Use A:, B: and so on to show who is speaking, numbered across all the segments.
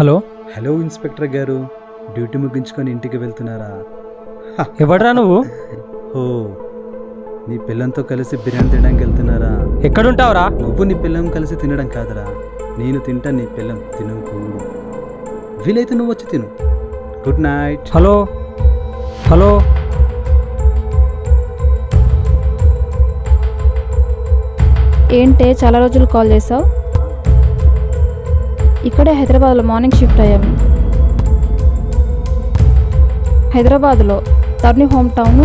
A: Hello
B: hello inspector గారు, duty ముగించుకొని ఇంటికి వెళ్తున్నారా?
A: ఎవడ్రా నువ్వు?
B: ఓ, నీ పిల్లంతో కలిసి బిర్యానీ తినడానికి వెళ్తున్నారా?
A: ఎక్కడుంటావురా?
B: నువ్వు నీ పిల్లం కలిసి తినడం కాదురా, నేను తింటా, నీ పిల్లం తినకూడదు. వీలైతే నువ్వు వచ్చి తిను. Good night.
A: హలో హలో
C: ఏంటే చాలా రోజులు కాల్ చేసావు? ఇక్కడే హైదరాబాద్లో మార్నింగ్ షిఫ్ట్ అయ్యాము. హైదరాబాద్లో తర్ని home town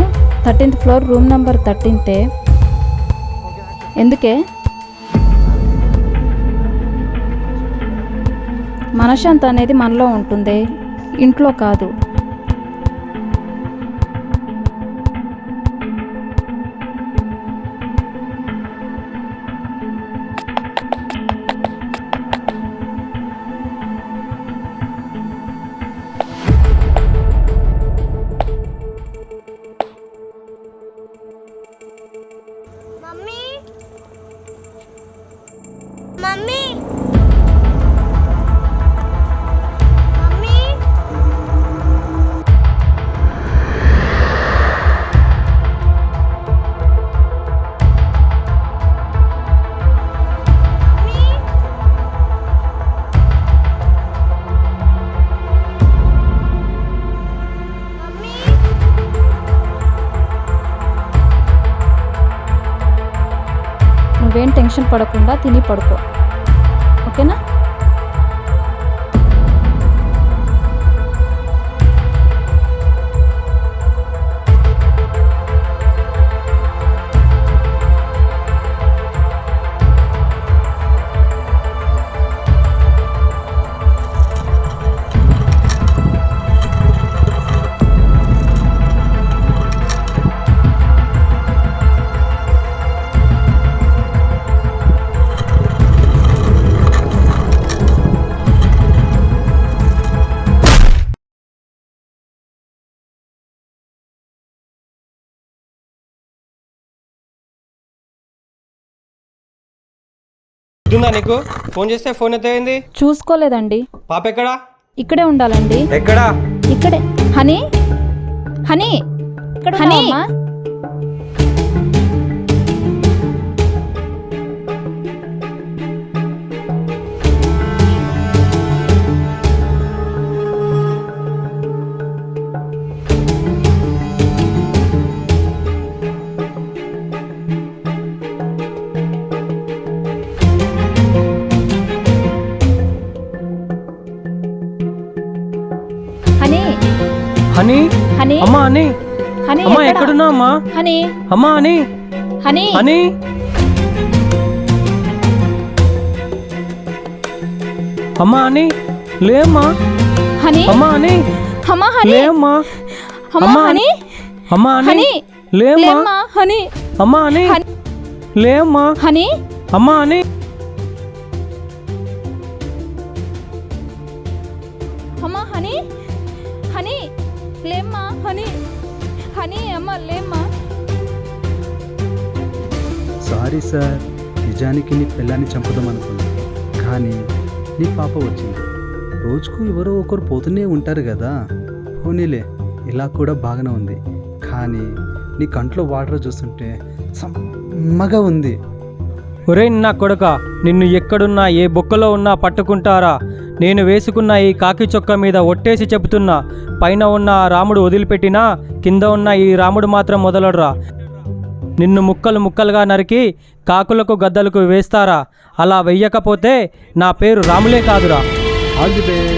C: 13th floor room number 13. ఎందుకే? మనశ్శాంతి అనేది మనలో ఉంటుంది, ఇంట్లో కాదు.
D: మమ్మీ మమ్మీ మమ్మీ
C: నువ్వేం టెన్షన్ పడకుండా తిని పడుకో, ఓకేనా?
A: ఉందా నీకు? ఫోన్ చేస్తే ఫోన్ ఎత్తైంది.
C: చూసుకోలేదండి.
A: పాప ఎక్కడా?
C: ఇక్కడే ఉండాలండి.
A: ఎక్కడా?
C: ఇక్కడే. Honey honey honey honey
A: honey
C: honey
A: అమ్మా, హనీ
C: హనీ
A: అమ్మా,
C: ఎక్కడా?
A: ఎక్కడున్నా అమ్మా?
C: హనీ
A: అమ్మా, హనీ
C: హనీ
A: హనీ అమ్మా, హనీ లేమ్మా.
C: హనీ
A: అమ్మా, హనీ
C: అమ్మా హనీ
A: లేమ్మా.
C: అమ్మా హనీ
A: అమ్మా, హనీ
C: హనీ
A: లేమ్మా.
C: లేమ్మా హనీ
A: అమ్మా, హనీ
C: హనీ
A: లేమ్మా.
C: హనీ
A: అమ్మా, హనీ
C: అమ్మా హనీ హనీ లేమ్మా హనీ హనీ అమ్మ లేమ్మా.
B: సారీ సార్, నిజానికి నీ పిల్లాన్ని చంపుదాం అనుకున్నా, కానీ నీ పాప వచ్చింది. రోజుకు ఎవరో ఒకరు పోతూనే ఉంటారు కదా. పోనీలే, ఇలా కూడా బాగానే ఉంది. కానీ నీ కంట్లో వాటర్ చూస్తుంటే సమ్మగా ఉంది.
A: ఒరేయ్ నా కొడుక, నిన్ను ఎక్కడున్నా ఏ బొక్కలో ఉన్నా పట్టుకుంటారా? నేను వేసుకున్న ఈ కాకి చొక్క మీద ఒట్టేసి చెబుతున్నా, పైన ఉన్న ఆ రాముడు వదిలిపెట్టినా కింద ఉన్న ఈ రాముడు మాత్రం వదలడురా. నిన్ను ముక్కలు ముక్కలుగా నరికి కాకులకు గద్దలకు వేస్తారా? అలా వెయ్యకపోతే నా పేరు రాములే కాదురా.
B: All the best.